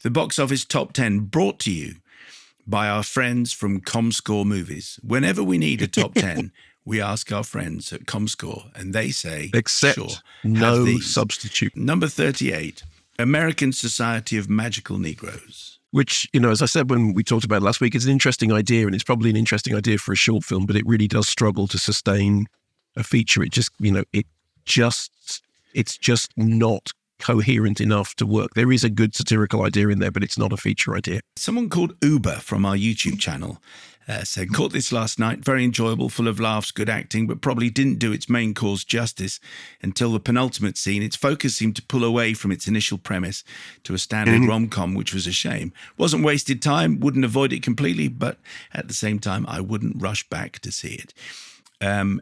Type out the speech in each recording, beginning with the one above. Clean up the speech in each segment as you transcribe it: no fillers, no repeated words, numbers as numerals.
The box office top 10 brought to you by our friends from ComScore Movies. Whenever we need a top 10, we ask our friends at ComScore, and they say, except sure, no substitute. Number 38, American Society of Magical Negroes. Which, as I said when we talked about it last week, it's an interesting idea, and it's probably an interesting idea for a short film, but it really does struggle to sustain a feature. It just, it's just not coherent enough to work. There is a good satirical idea in there, but it's not a feature idea. Someone called Uber from our YouTube channel said, caught this last night, very enjoyable, full of laughs, good acting, but probably didn't do its main cause justice until the penultimate scene. Its focus seemed to pull away from its initial premise to a standard rom-com, which was a shame. Wasn't wasted time, wouldn't avoid it completely, but at the same time, I wouldn't rush back to see it.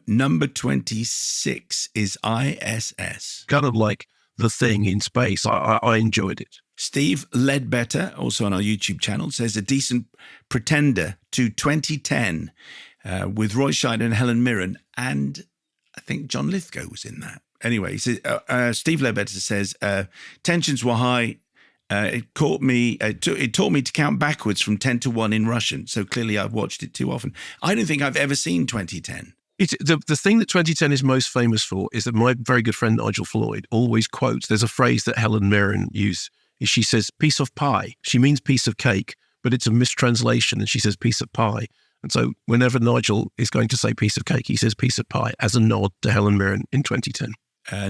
Number 26 is ISS. Kind of like The Thing in space. I enjoyed it. Steve Ledbetter, also on our YouTube channel, says a decent pretender to 2010 with Roy Scheider and Helen Mirren, and I think John Lithgow was in that. Anyway, Steve Ledbetter says tensions were high. It taught me to count backwards from 10 to 1 in Russian. So clearly I've watched it too often. I don't think I've ever seen 2010. The thing that 2010 is most famous for is that my very good friend Nigel Floyd always quotes, there's a phrase that Helen Mirren uses. She says piece of pie. She means piece of cake, but it's a mistranslation, and she says piece of pie. And so whenever Nigel is going to say piece of cake, he says piece of pie as a nod to Helen Mirren in 2010.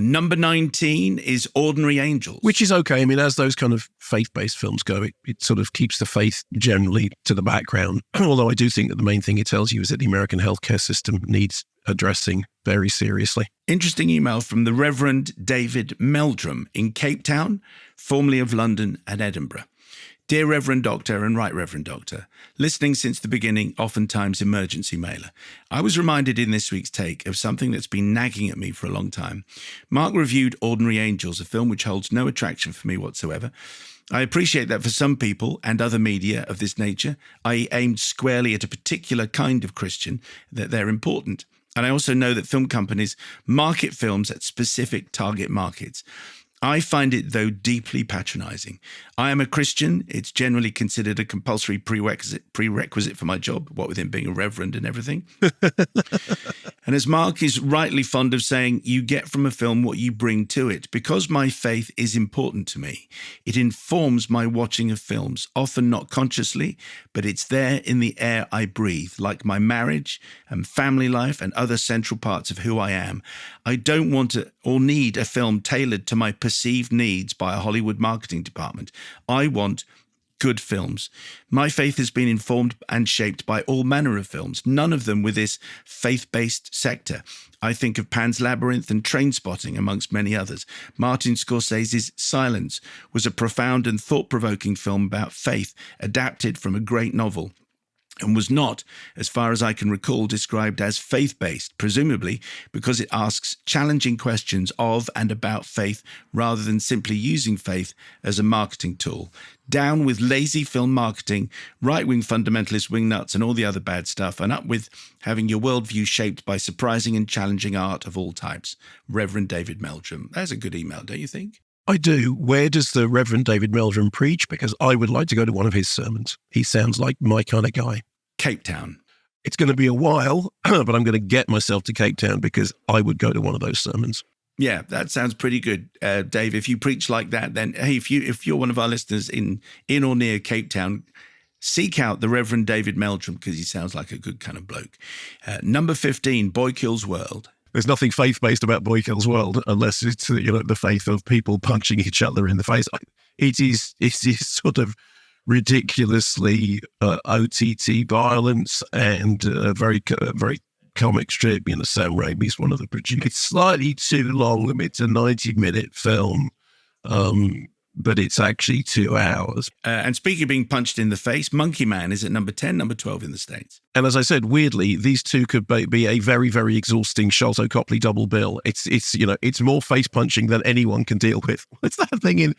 Number 19 is Ordinary Angels. Which is okay. I mean, as those kind of faith-based films go, it sort of keeps the faith generally to the background. Although I do think that the main thing it tells you is that the American healthcare system needs addressing very seriously. Interesting email from the Reverend David Meldrum in Cape Town, formerly of London and Edinburgh. Dear Reverend Doctor and Right Reverend Doctor, listening since the beginning, oftentimes emergency mailer. I was reminded in this week's take of something that's been nagging at me for a long time. Mark reviewed Ordinary Angels, a film which holds no attraction for me whatsoever. I appreciate that for some people and other media of this nature, i.e. aimed squarely at a particular kind of Christian, that they're important. And I also know that film companies market films at specific target markets. I find it, though, deeply patronizing. I am a Christian. It's generally considered a compulsory prerequisite for my job, what with him being a reverend and everything. And as Mark is rightly fond of saying, you get from a film what you bring to it. Because my faith is important to me, it informs my watching of films, often not consciously, but it's there in the air I breathe, like my marriage and family life and other central parts of who I am. I don't want or need a film tailored to my perceived needs by a Hollywood marketing department. I want good films. My faith has been informed and shaped by all manner of films, none of them with this faith-based sector. I think of Pan's Labyrinth and Trainspotting, amongst many others. Martin Scorsese's Silence was a profound and thought-provoking film about faith, adapted from a great novel, and was not, as far as I can recall, described as faith-based, presumably because it asks challenging questions of and about faith rather than simply using faith as a marketing tool. Down with lazy film marketing, right-wing fundamentalist wingnuts and all the other bad stuff, and up with having your worldview shaped by surprising and challenging art of all types. Reverend David Meldrum. That's a good email, don't you think? I do. Where does the Reverend David Meldrum preach? Because I would like to go to one of his sermons. He sounds like my kind of guy. Cape Town. It's going to be a while, but I'm going to get myself to Cape Town because I would go to one of those sermons. Yeah, that sounds pretty good, Dave. If you preach like that, then hey, if you're one of our listeners in or near Cape Town, seek out the Reverend David Meldrum because he sounds like a good kind of bloke. Number 15, Boy Kills World. There's nothing faith-based about Boy Kills World unless it's the faith of people punching each other in the face. It is sort of ridiculously OTT violence and very comic strip. Sam Raimi's one of the producers. It's slightly too long. It's a 90-minute film, but it's actually 2 hours. And speaking of being punched in the face, Monkey Man is at number 10, number 12 in the States. And as I said, weirdly, these two could be a very, very exhausting Sholto Copley double bill. It's more face punching than anyone can deal with. What's that thing in?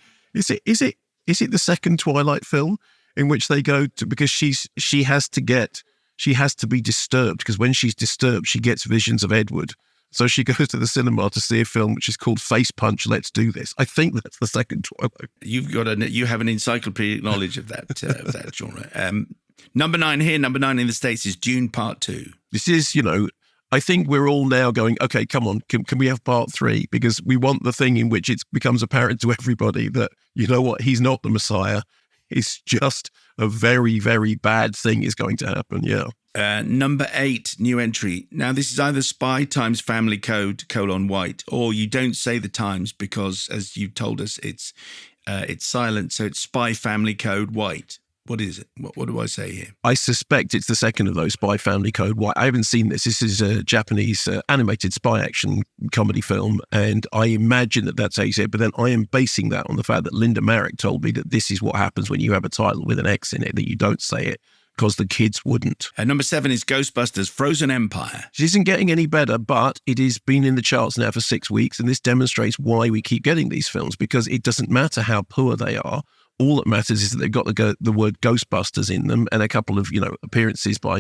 Is it the second Twilight film in which they go to, because she has to be disturbed, because when she's disturbed, she gets visions of Edward. So she goes to the cinema to see a film which is called Face Punch, Let's Do This. I think that's the second Twilight. You have an encyclopedic knowledge of that genre. Number 9 here, number 9 in the States is Dune Part 2. This is, I think we're all now going, okay, come on, can we have part 3? Because we want the thing in which it becomes apparent to everybody that, you know what, he's not the Messiah. It's just a very, very bad thing is going to happen, yeah. Number 8, new entry. Now, this is either Spy times Family Code, :white, or you don't say the times because, as you told us, it's silent. So it's Spy Family Code white. What is it? What do I say here? I suspect it's the second of those, Spy Family Code white. I haven't seen this. This is a Japanese animated spy action comedy film, and I imagine that's how you say it, but then I am basing that on the fact that Linda Marek told me that this is what happens when you have a title with an X in it, that you don't say it, because the kids wouldn't. Number 7 is Ghostbusters Frozen Empire. It isn't getting any better, but it has been in the charts now for 6 weeks, and this demonstrates why we keep getting these films, because it doesn't matter how poor they are. All that matters is that they've got the word Ghostbusters in them and a couple of, appearances by,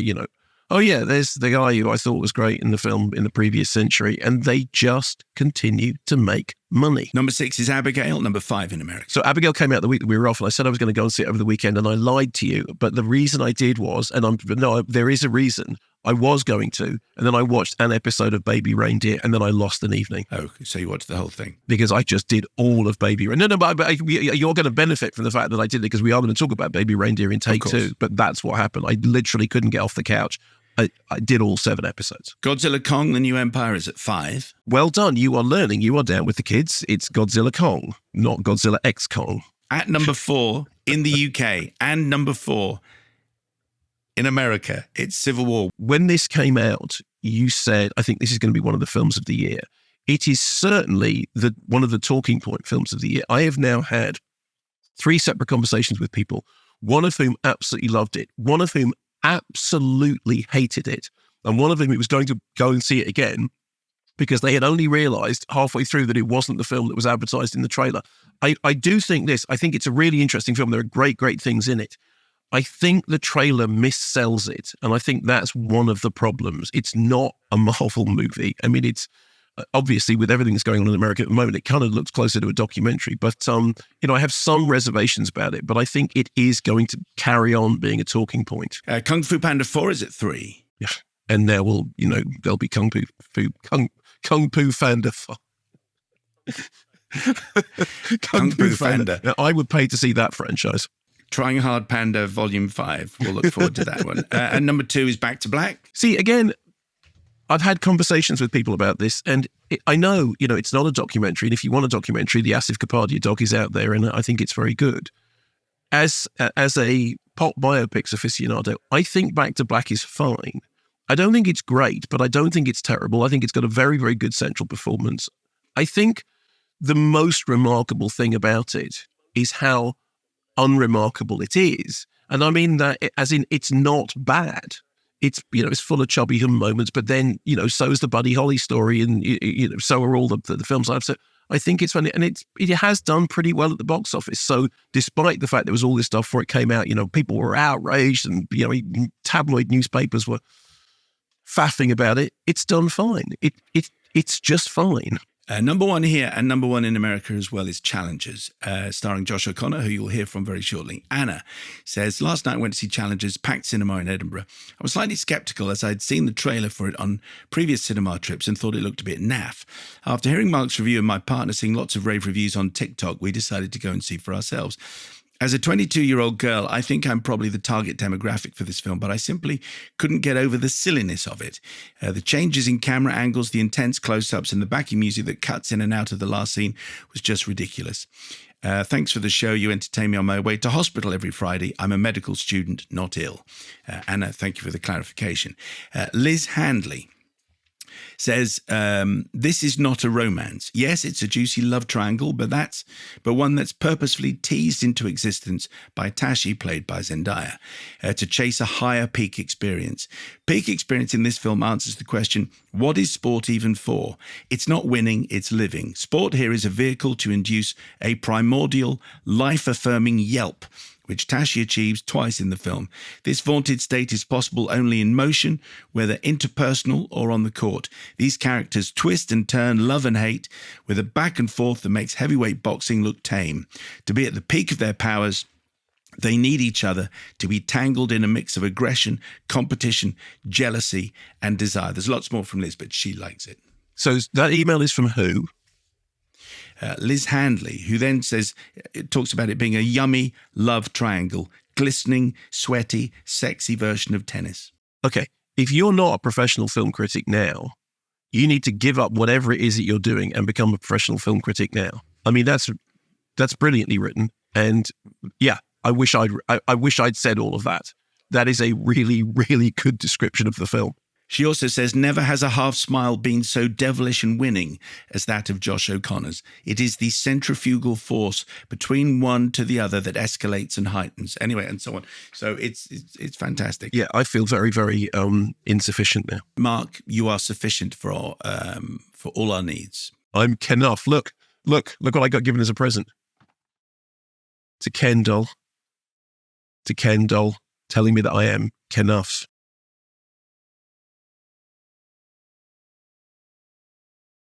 oh yeah, there's the guy who I thought was great in the film in the previous century, and they just continue to make money. Number 6 is Abigail, number 5 in America. So Abigail came out the week that we were off, and I said I was going to go and see it over the weekend, and I lied to you. But the reason I did was, there is a reason. I was going to, and then I watched an episode of Baby Reindeer, and then I lost an evening. Oh, so you watched the whole thing? Because I just did all of Baby Reindeer. No, but you're going to benefit from the fact that I did it, because we are going to talk about Baby Reindeer in take 2, but that's what happened. I literally couldn't get off the couch. I did all 7 episodes. Godzilla Kong, The New Empire is at 5. Well done. You are learning. You are down with the kids. It's Godzilla Kong, not Godzilla X Kong. At number 4 in the UK and number 4 in America, it's Civil War. When this came out, you said, I think this is going to be one of the films of the year. It is certainly one of the talking point films of the year. I have now had 3 separate conversations with people, one of whom absolutely loved it, one of whom absolutely hated it, and one of them was going to go and see it again because they had only realised halfway through that it wasn't the film that was advertised in the trailer. I do think this. I think it's a really interesting film. There are great, great things in it. I think the trailer missells it, and I think that's one of the problems. It's not a Marvel movie. I mean, it's obviously, with everything that's going on in America at the moment, it kind of looks closer to a documentary. But, I have some reservations about it, but I think it is going to carry on being a talking point. Kung Fu Panda 4 is at 3. Yeah, and there'll be Kung Fu Panda 4. Kung Fu Panda. Now, I would pay to see that franchise. Trying Hard Panda Volume 5. We'll look forward to that one. And number 2 is Back to Black. See, again, I've had conversations with people about this, and I know, it's not a documentary. And if you want a documentary, the Asif Kapadia doc is out there, and I think it's very good. As a pop biopics aficionado, I think Back to Black is fine. I don't think it's great, but I don't think it's terrible. I think it's got a very, very good central performance. I think the most remarkable thing about it is how unremarkable it is. And I mean that as in it's not bad. It's, it's full of chubby hum moments, but then, so is the Buddy Holly story, and, so are all the films I've said. I think it's funny, and it has done pretty well at the box office. So despite the fact there was all this stuff before it came out, people were outraged, and, tabloid newspapers were faffing about it. It's done fine. It's just fine. Number 1 here and number 1 in America as well is Challengers, starring Josh O'Connor, who you'll hear from very shortly. Anna says, last night I went to see Challengers, packed cinema in Edinburgh. I was slightly sceptical as I'd seen the trailer for it on previous cinema trips and thought it looked a bit naff. After hearing Mark's review and my partner seeing lots of rave reviews on TikTok, we decided to go and see for ourselves. As a 22-year-old girl, I think I'm probably the target demographic for this film, but I simply couldn't get over the silliness of it. The changes in camera angles, the intense close-ups, and the backing music that cuts in and out of the last scene was just ridiculous. Thanks for the show. You entertain me on my way to hospital every Friday. I'm a medical student, not ill. Anna, thank you for the clarification. Liz Handley says, this is not a romance. Yes, it's a juicy love triangle, but one that's purposefully teased into existence by Tashi, played by Zendaya, to chase a higher peak experience. Peak experience in this film answers the question, what is sport even for? It's not winning, it's living. Sport here is a vehicle to induce a primordial, life-affirming yelp which Tashi achieves twice in the film. This vaunted state is possible only in motion, whether interpersonal or on the court. These characters twist and turn, love and hate, with a back and forth that makes heavyweight boxing look tame. To be at the peak of their powers, they need each other to be tangled in a mix of aggression, competition, jealousy, and desire. There's lots more from Liz, but she likes it. So that email is from who? Liz Handley, who then says, it talks about it being a yummy love triangle, glistening, sweaty, sexy version of tennis. Okay, if you're not a professional film critic now, you need to give up whatever it is that you're doing and become a professional film critic now. I mean, that's brilliantly written. And yeah, I wish I'd said all of that. That is a really, really good description of the film. She also says, never has a half smile been so devilish and winning as that of Josh O'Connor's. It is the centrifugal force between one to the other that escalates and heightens. Anyway, and so on. So it's fantastic. Yeah, I feel very, very insufficient now. Mark, you are sufficient for all our needs. I'm Kenough. Look what I got given as a present. To Ken doll, telling me that I am Kenough.